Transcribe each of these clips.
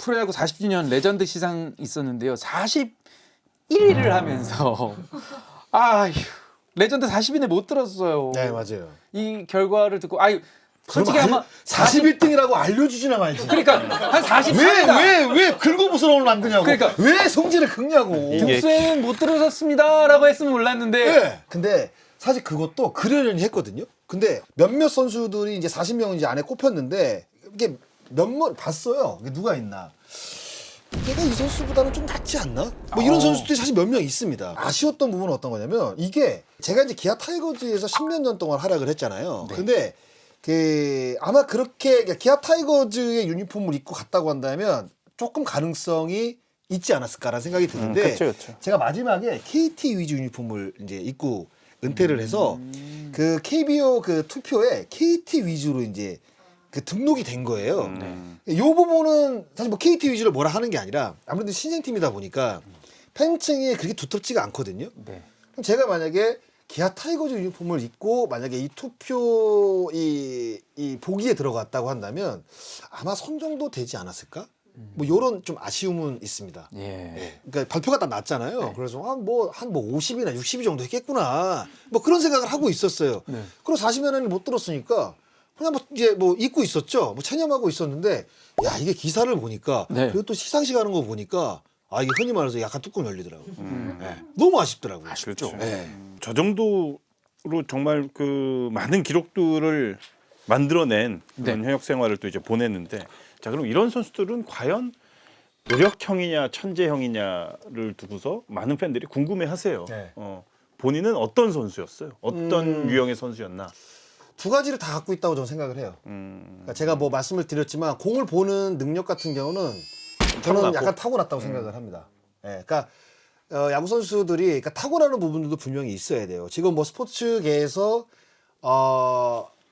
프로야구 40주년 레전드 시상 있었는데요. 41위를 하면서 아휴 레전드 40인에 못 들었어요. 네, 맞아요. 이 결과를 듣고 아유 솔직히 아마 41등이라고 알려주지나 말지. 그러니까 한 44위다. 왜 긁어부스럼을 만드냐고. 그러니까. 왜 성질을 긁냐고. 등수에는 못 들어섰습니다라고 했으면 몰랐는데 네. 근데 사실 그것도 그러려니 했거든요. 근데 몇몇 선수들이 이제 40명 이제 안에 꼽혔는데 이게 몇몇 봤어요. 이게 누가 있나. 내가 이 선수보다는 좀 낫지 않나? 뭐 이런 선수들이 사실 몇 명 있습니다. 아쉬웠던 부분은 어떤 거냐면 이게 제가 이제 기아 타이거즈에서 10몇 년 동안 활약을 했잖아요. 네. 근데 아마 그렇게 기아 타이거즈의 유니폼을 입고 갔다고 한다면 조금 가능성이 있지 않았을까라는 생각이 드는데 그쵸. 제가 마지막에 KT 위즈 유니폼을 이제 입고 은퇴를 해서 그 KBO 그 투표에 KT 위즈로 이제 그 등록이 된 거예요. 이 부분은 사실 뭐 KT 위즈를 뭐라 하는 게 아니라 아무래도 신생팀이다 보니까 팬층이 그렇게 두텁지가 않거든요. 네. 그럼 제가 만약에 기아 타이거즈 유니폼을 입고 만약에 이 투표 이 보기에 들어갔다고 한다면 아마 선정도 되지 않았을까? 뭐 이런 좀 아쉬움은 있습니다. 예. 예. 그러니까 발표가 딱 났잖아요. 그래서 한 50이나 60이 정도 했겠구나. 뭐 그런 생각을 하고 있었어요. 네. 그리고 40년 못 들었으니까 그냥 뭐 이제 뭐 잊고 있었죠. 뭐 체념하고 있었는데 야 이게 기사를 보니까 네. 그리고 또 시상식 하는 거 보니까 아 이게 흔히 말해서 약간 뚜껑 열리더라고. 예. 너무 아쉽더라고요. 아쉽죠. 예. 저 정도로 정말 그 많은 기록들을 만들어낸 그런 현역 생활을 또 이제 보냈는데 자 그럼 이런 선수들은 과연 노력형이냐 천재형이냐를 두고서 많은 팬들이 궁금해하세요. 네. 본인은 어떤 선수였어요? 어떤 유형의 선수였나? 두 가지를 다 갖고 있다고 저는 생각을 해요. 그러니까 제가 뭐 말씀을 드렸지만 공을 보는 능력 같은 경우는 저는 타고났고. 약간 타고났다고 생각을 합니다. 예, 그러니까 야구 선수들이 그러니까 타고나는 부분들도 분명히 있어야 돼요. 지금 뭐 스포츠계에서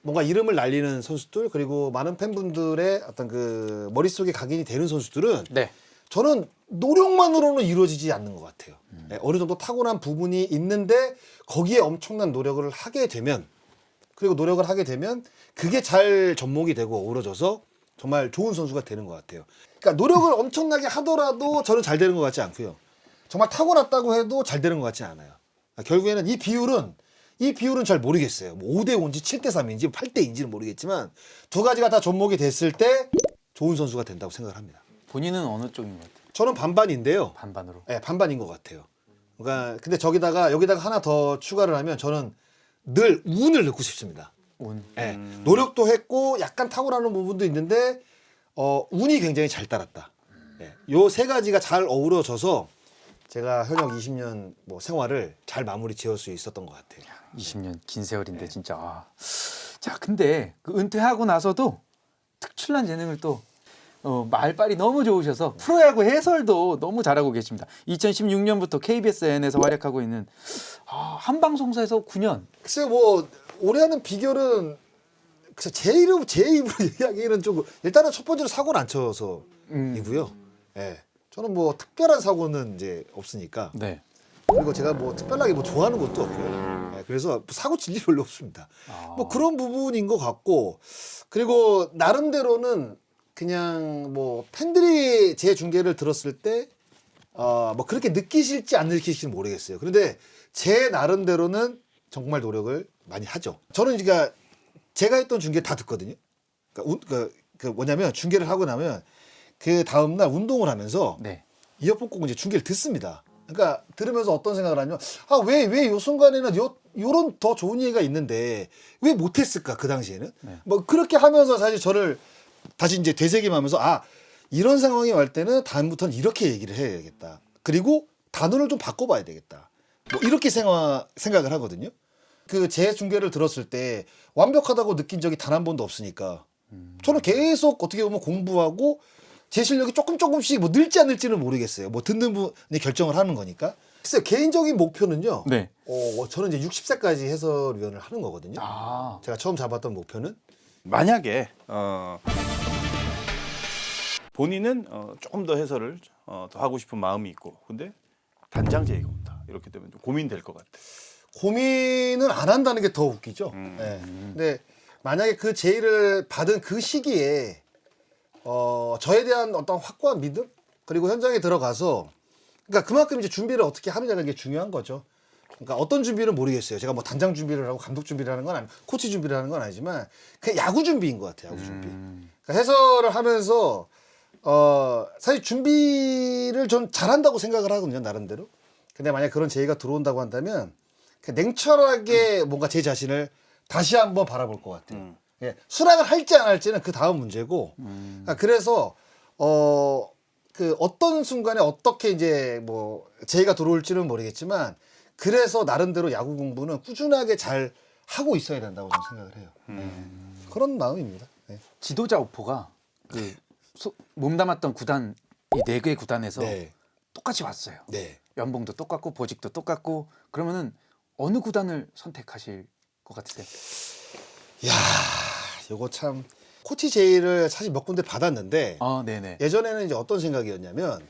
뭔가 이름을 날리는 선수들 그리고 많은 팬분들의 어떤 그 머릿속에 각인이 되는 선수들은 네. 저는 노력만으로는 이루어지지 않는 것 같아요. 예, 어느 정도 타고난 부분이 있는데 거기에 엄청난 노력을 하게 되면 그리고 노력을 하게 되면 그게 잘 접목이 되고 어우러져서 정말 좋은 선수가 되는 것 같아요. 그러니까 노력을 엄청나게 하더라도 저는 잘 되는 것 같지 않고요. 정말 타고났다고 해도 잘 되는 것 같지 않아요. 그러니까 결국에는 이 비율은 잘 모르겠어요. 뭐 5대 5인지 7대 3인지 8대 2인지는 모르겠지만 두 가지가 다 접목이 됐을 때 좋은 선수가 된다고 생각을 합니다. 본인은 어느 쪽인 것 같아요? 저는 반반인데요. 반반으로. 네, 반반인 것 같아요. 그러니까 근데 여기다가 하나 더 추가를 하면 저는 늘 운을 넣고 싶습니다. 운. 예, 노력도 했고 약간 타고나는 부분도 있는데 운이 굉장히 잘 따랐다. 요 세 가지가 잘 어우러져서 제가 현역 20년 뭐 생활을 잘 마무리 지을 수 있었던 것 같아요. 20년 긴 세월인데 진짜. 아. 자 근데 그 은퇴하고 나서도 특출난 재능을 또 말빨이 너무 좋으셔서 프로야구 해설도 너무 잘하고 계십니다. 2016년부터 KBSN에서 활약하고 있는 한방송사에서 9년. 글쎄요, 뭐 올해 하는 비결은 글쎄 제 입으로 얘기하기에는 좀 일단은 첫 번째로 사고를 안 쳐서이고요. 예, 저는 뭐 특별한 사고는 이제 없으니까. 네. 그리고 제가 뭐 특별하게 뭐 좋아하는 것도 없고요. 예, 그래서 사고 칠 일이 별로 없습니다. 뭐 그런 부분인 것 같고 그리고 나름대로는 그냥 뭐 팬들이 제 중계를 들었을 때 뭐 그렇게 느끼실지 안 느끼실지 모르겠어요. 그런데 제 나름대로는 정말 노력을 많이 하죠. 저는 그러니까 제가 했던 중계 다 듣거든요. 그러니까 그 뭐냐면 중계를 하고 나면 그 다음 날 운동을 하면서 네. 이어폰 꽂고 이제 중계를 듣습니다. 그러니까 들으면서 어떤 생각을 하냐면 왜 요 순간에는 요런 더 좋은 얘기가 있는데 왜 못했을까 그 당시에는 뭐 그렇게 하면서 사실 저를 다시 이제 되새김하면서 이런 상황이 올 때는 다음부터는 이렇게 얘기를 해야겠다. 그리고 단어를 좀 바꿔봐야 되겠다. 뭐 이렇게 생각을 하거든요. 그 제 중계를 들었을 때 완벽하다고 느낀 적이 단 한 번도 없으니까 저는 계속 어떻게 보면 공부하고 제 실력이 조금씩 뭐 늘지 안 늘지는 모르겠어요. 뭐 듣는 분이 결정을 하는 거니까. 글쎄요, 개인적인 목표는요. 네. 저는 이제 60세까지 해설위원을 하는 거거든요. 아. 제가 처음 잡았던 목표는 만약에 본인은 조금 더 해설을 더 하고 싶은 마음이 있고 근데 단장 제의가 온다. 이렇게 되면 좀 고민될 것 같아. 고민은 안 한다는 게 더 웃기죠. 네. 근데 만약에 그 제의를 받은 그 시기에 저에 대한 어떤 확고한 믿음 그리고 현장에 들어가서 그러니까 그만큼 이제 준비를 어떻게 하느냐가 이게 중요한 거죠. 그러니까 어떤 준비는 모르겠어요. 제가 뭐 단장 준비를 하고 감독 준비를 하는 건 아니, 코치 준비를 하는 건 아니지만 그냥 야구 준비인 것 같아요. 야구 준비. 그러니까 해설을 하면서 사실 준비를 좀 잘한다고 생각을 하거든요. 나름대로. 근데 만약 그런 제의가 들어온다고 한다면 그냥 냉철하게 뭔가 제 자신을 다시 한번 바라볼 것 같아요. 예, 수락을 할지 안 할지는 그 다음 문제고. 그래서 그 어떤 순간에 어떻게 이제 뭐 제의가 들어올지는 모르겠지만 그래서 나름대로 야구 공부는 꾸준하게 잘 하고 있어야 된다고 저는 생각을 해요. 그런 마음입니다. 네. 지도자 오포가 그 몸담았던 구단 이 4개 구단에서 네. 똑같이 왔어요. 네. 연봉도 똑같고 보직도 똑같고 그러면은 어느 구단을 선택하실 것 같으세요? 야, 요거 참 코치 제의를 사실 몇 군데 받았는데 네네. 예전에는 이제 어떤 생각이었냐면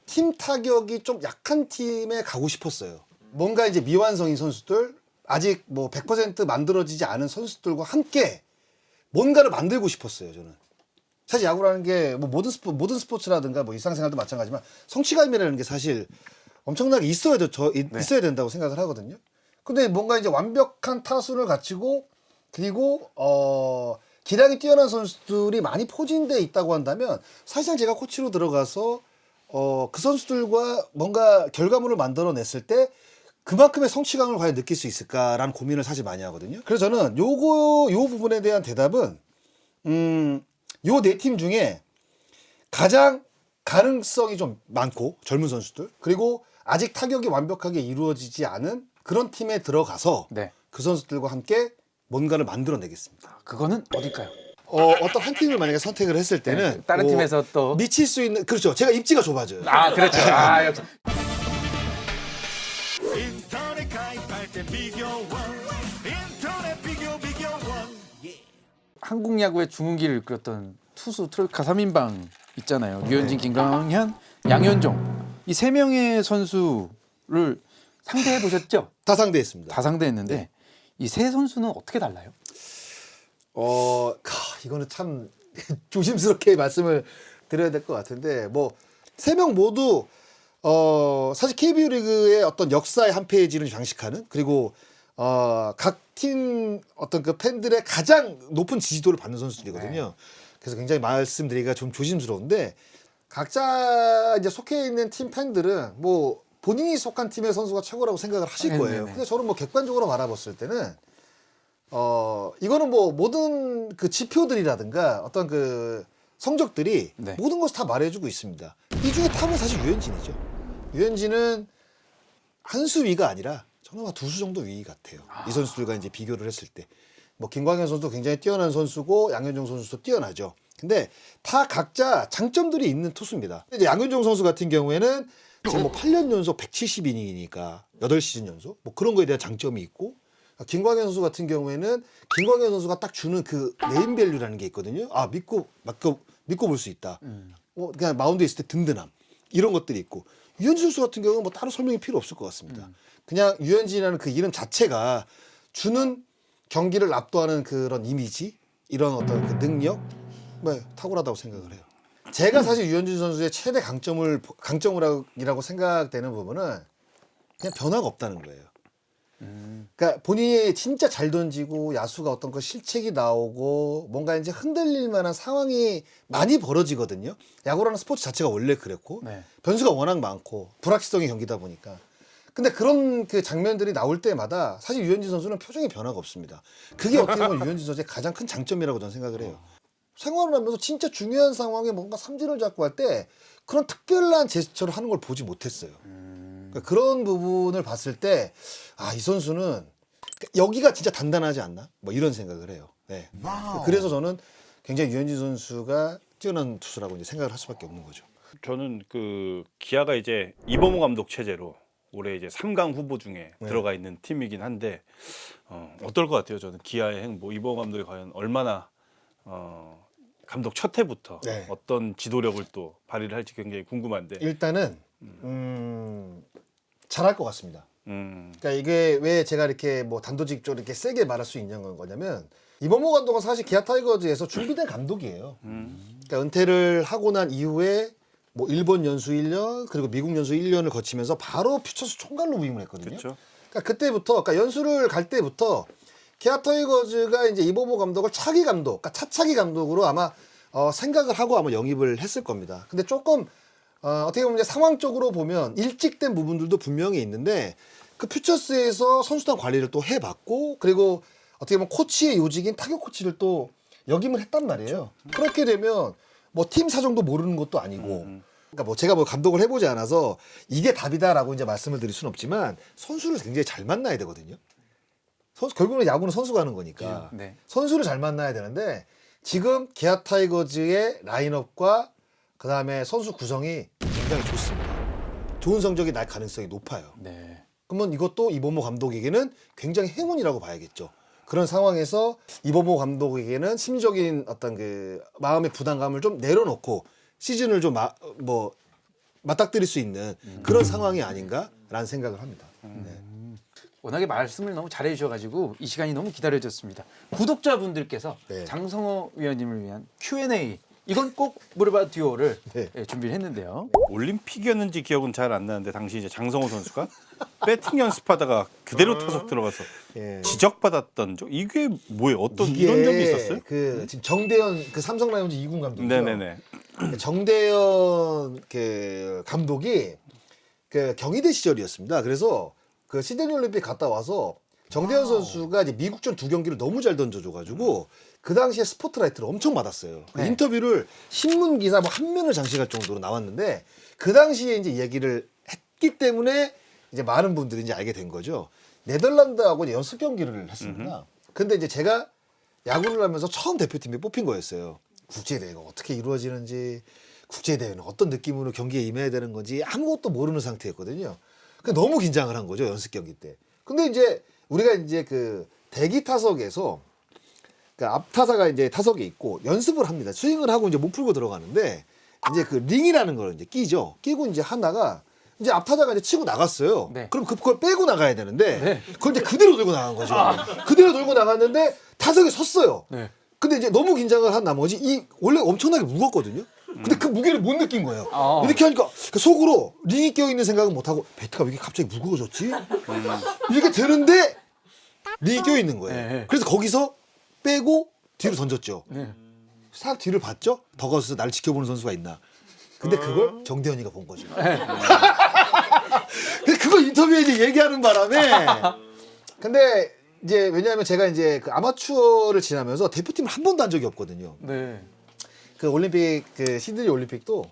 팀 타격이 좀 약한 팀에 가고 싶었어요. 뭔가 이제 미완성인 선수들 아직 뭐 100% 만들어지지 않은 선수들과 함께 뭔가를 만들고 싶었어요. 저는 사실 야구라는 게 뭐 모든 스포츠라든가 뭐 일상생활도 마찬가지지만 성취감이라는 게 사실 엄청나게 있어야 된다고 생각을 하거든요. 근데 뭔가 이제 완벽한 타순을 갖추고 그리고 기량이 뛰어난 선수들이 많이 포진돼 있다고 한다면 사실상 제가 코치로 들어가서 그 선수들과 뭔가 결과물을 만들어냈을 때 그만큼의 성취감을 과연 느낄 수 있을까라는 고민을 사실 많이 하거든요. 그래서 저는 요 부분에 대한 대답은 요 4팀 중에 가장 가능성이 좀 많고 젊은 선수들 그리고 아직 타격이 완벽하게 이루어지지 않은 그런 팀에 들어가서 네. 그 선수들과 함께 뭔가를 만들어내겠습니다. 그거는 어딜까요? 어떤 한 팀을 만약에 선택을 했을 때는 네, 다른 팀에서 또 미칠 수 있는 그렇죠. 제가 입지가 좁아져요. 그렇죠. 역시. 인터넷 가입할 때 비교원 인터넷 비교원 한국 야구의 중흥기를 이끌었던 투수 트로이카 3인방 있잖아요. 류현진, 김광현, 양현종 이 3명의 선수를 상대해 보셨죠? 다 상대했습니다. 다 상대했는데 이 세 선수는 어떻게 달라요? 이거는 참 조심스럽게 말씀을 드려야 될 것 같은데 뭐 3명 모두 사실 KBO 리그의 어떤 역사의 한 페이지를 장식하는 그리고 각 팀 어떤 그 팬들의 가장 높은 지지도를 받는 선수들이거든요. 그래서 굉장히 말씀드리기가 좀 조심스러운데 각자 이제 속해 있는 팀 팬들은 뭐 본인이 속한 팀의 선수가 최고라고 생각을 하실 거예요. 네네네. 근데 저는 뭐 객관적으로 바라봤을 때는 이거는 뭐 모든 그 지표들이라든가 어떤 그 성적들이 네. 모든 것을 다 말해주고 있습니다. 이 중에 탑은 사실 유현진이죠. 유현진은 한 수 위가 아니라 저는 한 2수 정도 위 같아요. 이 선수들과 이제 비교를 했을 때. 뭐 김광현 선수도 굉장히 뛰어난 선수고 양현종 선수도 뛰어나죠. 근데 다 각자 장점들이 있는 투수입니다. 이제 양현종 선수 같은 경우에는 지금 뭐 8년 연속 170이닝이니까 8시즌 연속 뭐 그런 거에 대한 장점이 있고 김광현 선수 같은 경우에는 김광현 선수가 딱 주는 그 네임밸류라는 게 있거든요. 믿고 볼 수 있다. 그냥 마운드에 있을 때 든든함 이런 것들이 있고 유현진 선수 같은 경우는 뭐 따로 설명이 필요 없을 것 같습니다. 그냥 유현진이라는 그 이름 자체가 주는 경기를 압도하는 그런 이미지 이런 어떤 그 능력 탁월하다고 생각을 해요. 제가 사실 유현진 선수의 최대 강점이라고 생각되는 부분은 그냥 변화가 없다는 거예요. 그러니까 본인이 진짜 잘 던지고 야수가 어떤 그 실책이 나오고 뭔가 이제 흔들릴 만한 상황이 많이 벌어지거든요. 야구라는 스포츠 자체가 원래 그랬고 네. 변수가 워낙 많고 불확실성의 경기다 보니까. 근데 그런 그 장면들이 나올 때마다 사실 유현진 선수는 표정의 변화가 없습니다. 그게 어떻게 보면 유현진 선수의 가장 큰 장점이라고 저는 생각을 해요. 생활을 하면서 진짜 중요한 상황에 뭔가 삼진을 잡고 할 때 그런 특별한 제스처를 하는 걸 보지 못했어요. 그러니까 그런 부분을 봤을 때 이 선수는 여기가 진짜 단단하지 않나? 뭐 이런 생각을 해요. 네. 그래서 저는 굉장히 유현진 선수가 뛰어난 투수라고 이제 생각을 할 수밖에 없는 거죠. 저는 그 기아가 이제 이범호 감독 체제로 올해 이제 3강 후보 중에 들어가 있는 팀이긴 한데 어떨 것 같아요? 저는 기아의 행보 이범호 감독이 과연 얼마나 감독 첫 해부터 네. 어떤 지도력을 또 발휘를 할지 굉장히 궁금한데. 일단은 잘할 것 같습니다. 그러니까 이게 왜 제가 이렇게 뭐 단도직입적으로 이렇게 세게 말할 수 있는 거냐면 이범호 감독은 사실 기아 타이거즈에서 준비된 감독이에요. 그러니까 은퇴를 하고 난 이후에 뭐 일본 연수 1년 그리고 미국 연수 1년을 거치면서 바로 퓨처스 총괄로 부임을 했거든요. 그렇죠. 그러니까 그때부터 그러니까 연수를 갈 때부터 기아 타이거즈가 이제 이범호 감독을 차기 감독, 그러니까 차차기 감독으로 아마 생각을 하고 아마 영입을 했을 겁니다. 근데 조금 어떻게 보면 이제 상황적으로 보면 일찍된 부분들도 분명히 있는데 그 퓨처스에서 선수단 관리를 또 해봤고 그리고 어떻게 보면 코치의 요직인 타격 코치를 또 역임을 했단 말이에요. 그렇게 되면 뭐 팀 사정도 모르는 것도 아니고 그러니까 뭐 제가 뭐 감독을 해보지 않아서 이게 답이다라고 이제 말씀을 드릴 수는 없지만 선수를 굉장히 잘 만나야 되거든요. 결국은 야구는 선수가 하는 거니까 네. 선수를 잘 만나야 되는데 지금 기아 타이거즈의 라인업과 그 다음에 선수 구성이 굉장히 좋습니다. 좋은 성적이 날 가능성이 높아요. 네. 그러면 이것도 이범호 감독에게는 굉장히 행운이라고 봐야겠죠. 그런 상황에서 이범호 감독에게는 심적인 어떤 그 마음의 부담감을 좀 내려놓고 시즌을 좀 맞닥뜨릴 수 있는 그런 상황이 아닌가라는 생각을 합니다. 네. 워낙에 말씀을 너무 잘해 주셔가지고 이 시간이 너무 기다려졌습니다. 구독자분들께서 네. 장성호 위원님을 위한 Q&A 이건 꼭 물어봐 듀오를 네. 준비를 했는데요. 올림픽이었는지 기억은 잘 안 나는데 당시 이제 장성호 선수가 배팅 연습하다가 그대로 타석 들어가서 예. 지적받았던 적 이게 뭐예요? 어떤 이런 적이 있었어요? 그 지금 정대현 그 삼성 라이온즈 2군 감독이죠. 네네네. 정대현 그 감독이 그 경희대 시절이었습니다. 그래서 그 시드니 올림픽 갔다 와서 정대현 선수가 이제 미국전 2경기를 너무 잘 던져줘가지고 그 당시에 스포트라이트를 엄청 받았어요. 그 네. 인터뷰를 신문 기사 뭐 한 면을 장식할 정도로 나왔는데 그 당시에 이제 이야기를 했기 때문에 이제 많은 분들이 이제 알게 된 거죠. 네덜란드하고 이제 연습 경기를 했습니다. 근데 이제 제가 야구를 하면서 처음 대표팀에 뽑힌 거였어요. 국제대회가 어떻게 이루어지는지, 국제대회는 어떤 느낌으로 경기에 임해야 되는 건지 아무것도 모르는 상태였거든요. 그러니까 너무 긴장을 한 거죠, 연습 경기 때. 근데 이제 우리가 이제 그 대기 타석에서 그러니까 앞 타자가 이제 타석에 있고 연습을 합니다. 스윙을 하고 이제 못 풀고 들어가는데 이제 그 링이라는 걸 이제 끼죠. 끼고 이제 하나가 이제 앞 타자가 이제 치고 나갔어요. 네. 그럼 그걸 빼고 나가야 되는데 네. 그걸 이제 그대로 들고 나간 거죠. 그대로 들고 나갔는데 타석에 섰어요. 네. 근데 이제 너무 긴장을 한 나머지 이 원래 엄청나게 무겁거든요. 근데 그 무게를 못 느낀 거예요. 이렇게 하니까 그 속으로 링이 껴 있는 생각은 못 하고 배트가 왜 이렇게 갑자기 무거워졌지? 이렇게 되는데 링이 껴 있는 거예요. 네. 그래서 거기서 빼고 뒤로 던졌죠. 네. 싹 뒤를 봤죠. 더가웃에서 날 지켜보는 선수가 있나. 근데 그걸 정대현이가 본 거죠. 근데 그걸 인터뷰에 이제 얘기하는 바람에 근데 이제 왜냐하면 제가 이제 그 아마추어를 지나면서 대표팀을 한 번도 한 적이 없거든요. 네. 그 올림픽 그 시드니 올림픽도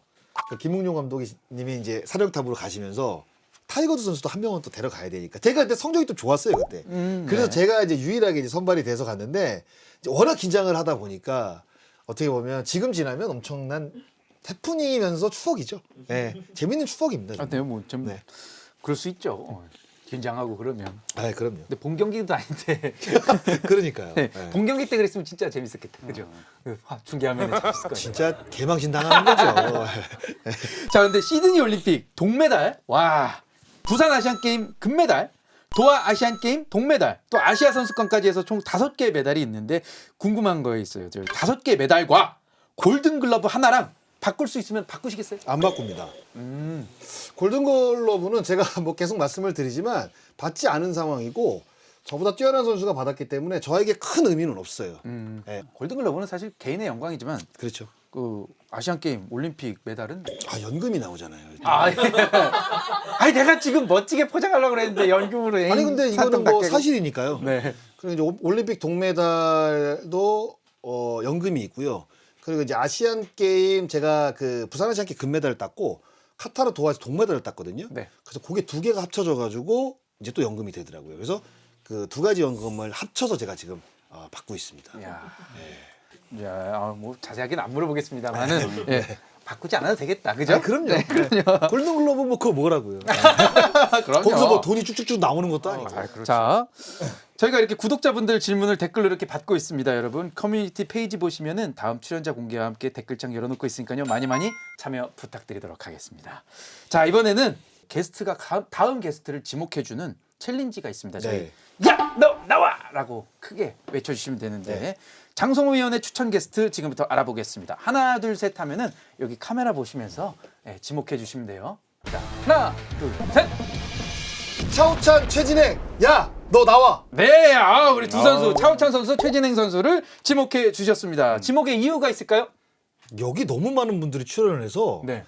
그 김웅용 감독님이 이제 사령탑으로 가시면서 타이거즈 선수도 한 명은 또 데려가야 되니까 제가 그때 성적이 좀 좋았어요 그때. 그래서 네. 제가 이제 유일하게 이제 선발이 돼서 갔는데 이제 워낙 긴장을 하다 보니까 어떻게 보면 지금 지나면 엄청난 태풍이면서 추억이죠. 네, 재밌는 추억입니다. 아, 네, 뭐 좀 네. 그럴 수 있죠. 긴장하고 그러면. 아, 그럼요. 근데 본 경기도 아닌데. 그러니까요. 네. 네. 본 경기 때 그랬으면 진짜 재밌었겠다. 그죠? 중계하면 재밌을 거예요. 진짜 개망신 당하는 거죠. 자, 근데 시드니 올림픽 동메달, 와, 부산 아시안 게임 금메달, 도하 아시안 게임 동메달, 또 아시아 선수권까지 해서 총 5개의 메달이 있는데 궁금한 거 있어요. 저 5개의 메달과 골든 글러브 하나랑 바꿀 수 있으면 바꾸시겠어요? 안 바꿉니다. 골든글러브는 제가 뭐 계속 말씀을 드리지만 받지 않은 상황이고 저보다 뛰어난 선수가 받았기 때문에 저에게 큰 의미는 없어요. 네, 골든 글러브는 사실 개인의 영광이지만 그렇죠. 그 아시안 게임 올림픽 메달은 아, 연금이 나오잖아요. 아니 내가 지금 멋지게 포장하려고 그랬는데 연금으로 아니 근데 이거는 뭐 사실이니까요. 네. 그리고 이제 올림픽 동메달도 연금이 있고요. 그리고 이제 아시안 게임 제가 그 부산 아시안 게임 금메달을 땄고 카타르 도하에서 동메달을 땄거든요. 네. 그래서 그게 두 개가 합쳐져 가지고 이제 또 연금이 되더라고요. 그래서 그 두 가지 연금을 합쳐서 제가 지금 받고 있습니다. 야, 뭐 자세하게는 안 물어보겠습니다만은 예, 바꾸지 않아도 되겠다, 그죠? 아, 그럼요. 네. 골든글러브 뭐 그거 뭐라고요? 그럼요. 거기서 뭐 돈이 쭉쭉쭉 나오는 것도 아니고. 자, 저희가 이렇게 구독자분들 질문을 댓글로 이렇게 받고 있습니다, 여러분. 커뮤니티 페이지 보시면은 다음 출연자 공개와 함께 댓글창 열어놓고 있으니까요, 많이 참여 부탁드리도록 하겠습니다. 자, 이번에는 게스트가 다음 게스트를 지목해주는 챌린지가 있습니다. 저희 네. 야, 너 나와라고 크게 외쳐주시면 되는데 네. 장성호 위원의 추천 게스트 지금부터 알아보겠습니다. 하나, 둘, 셋 하면은 여기 카메라 보시면서 지목해 주시면 돼요. 자, 하나, 둘, 셋. 차우찬, 최진행, 야, 너 나와. 네, 우리 두 선수 차우찬 선수, 최진행 선수를 지목해 주셨습니다. 지목의 이유가 있을까요? 여기 너무 많은 분들이 출연을 해서 네.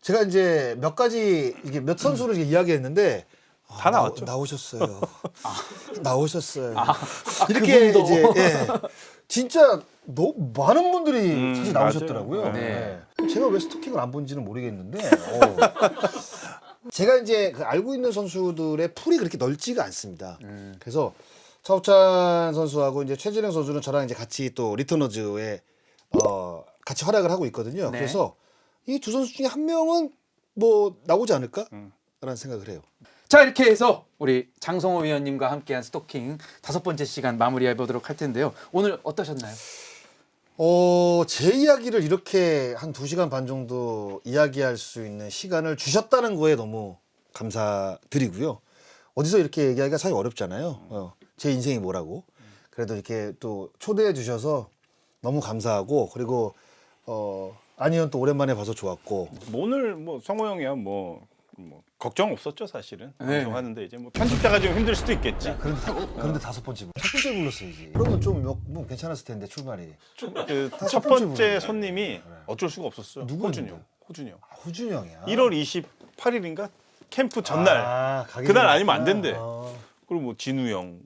제가 이제 몇 가지 이게 몇 선수를 이야기했는데 다 나왔죠. 나오셨어요. 나오셨어요. 그분도. 이렇게 이제 진짜 너무 많은 분들이 사실 나오셨더라고요. 맞아요. 네. 제가 왜 스토킹을 안 본지는 모르겠는데 제가 이제 그 알고 있는 선수들의 풀이 그렇게 넓지가 않습니다. 그래서 차우찬 선수하고 이제 최진행 선수는 저랑 이제 같이 또 리터너즈에 같이 활약을 하고 있거든요. 네. 그래서 이 두 선수 중에 한 명은 뭐 나오지 않을까라는 생각을 해요. 자, 이렇게 해서 우리 장성호 위원님과 함께한 스토킹 5번째 시간 마무리해 보도록 할 텐데요. 오늘 어떠셨나요? 제 이야기를 이렇게 한 2시간 반 정도 이야기할 수 있는 시간을 주셨다는 거에 너무 감사드리고요. 어디서 이렇게 얘기하기가 사실 어렵잖아요. 제 인생이 뭐라고. 그래도 이렇게 또 초대해 주셔서 너무 감사하고 그리고 아니면 또 오랜만에 봐서 좋았고 뭐 오늘 뭐 성호 형이야 뭐 걱정 없었죠 사실은. 네. 방송하는데 이제 뭐 편집자가 좀 힘들 수도 있겠지. 그런데 5번째 첫 번째 불렀어야지. 그러면 좀 뭐 괜찮았을 텐데 출발이. 그 첫 첫 번째 번째 부분이네. 손님이 어쩔 수가 없었어. 누구였는데? 호준이 형. 호준이 형이야. 1월 28일인가 캠프 전날. 가기 그날 전에 아니면 안 왔구나. 된대. 그리고 뭐 진우 형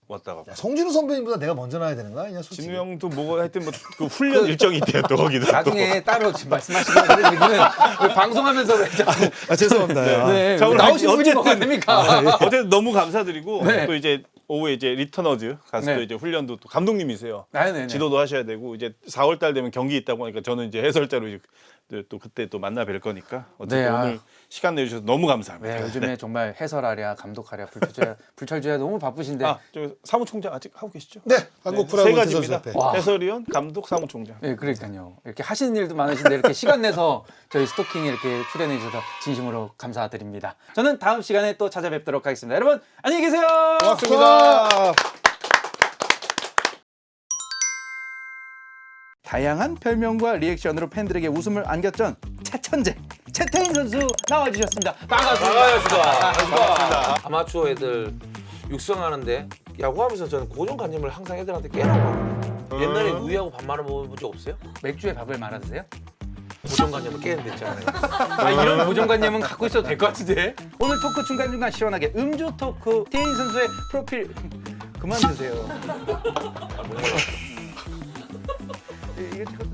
왔다가. 야, 송진우 선배님보다 내가 먼저 나야 되는 거 아니야 솔직히. 진우 형도 뭐가 하여튼 뭐 그 훈련 일정이 있대요 또 거기도. 나중에 따로 지금 말씀하시는 거는 지금은 우리 방송하면서 왜 자꾸 죄송합니다. 네, 자, 오늘 나오신 분이 어쨌든- 뭐가 됩니까? 어쨌든 너무 감사드리고 네. 또 이제 오후에 이제 리터너즈 가서 네. 또 이제 훈련도 또 감독님이세요. 네네네. 지도도 하셔야 되고 이제 4월 달 되면 경기 있다고 하니까 저는 이제 해설자로 이제 또 그때 또 만나 뵐 거니까 어쨌든 네, 오늘 시간 내주셔서 너무 감사합니다. 네, 요즘에 정말 해설하랴, 감독하랴, 불철주야 너무 바쁘신데 저 사무총장 아직 하고 계시죠? 네, 한국 프로야구 세 가지입니다. 선수협회. 와. 해설위원, 감독, 사무총장. 네, 그러니까요. 이렇게 하시는 일도 많으신데 이렇게 시간 내서 저희 스토킹에 이렇게 출연해 주셔서 진심으로 감사드립니다. 저는 다음 시간에 또 찾아뵙도록 하겠습니다. 여러분 안녕히 계세요. 고맙습니다. 다양한 별명과 리액션으로 팬들에게 웃음을 안겼던 차천재 최태인 선수 나와주셨습니다. 반갑습니다. 아마추어 애들 육성하는데 야구하면서 저는 고정관념을 항상 애들한테 깨라고. 옛날에 우유하고 밥 말아 먹어본 적 없어요? 맥주에 밥을 말아 드세요? 고정관념을 깨야 됐잖아요. 이런 고정관념은 갖고 있어도 될 것 같은데. 오늘 토크 중간중간 시원하게 음주 토크 태인 선수의 프로필 그만 드세요. 이게 지금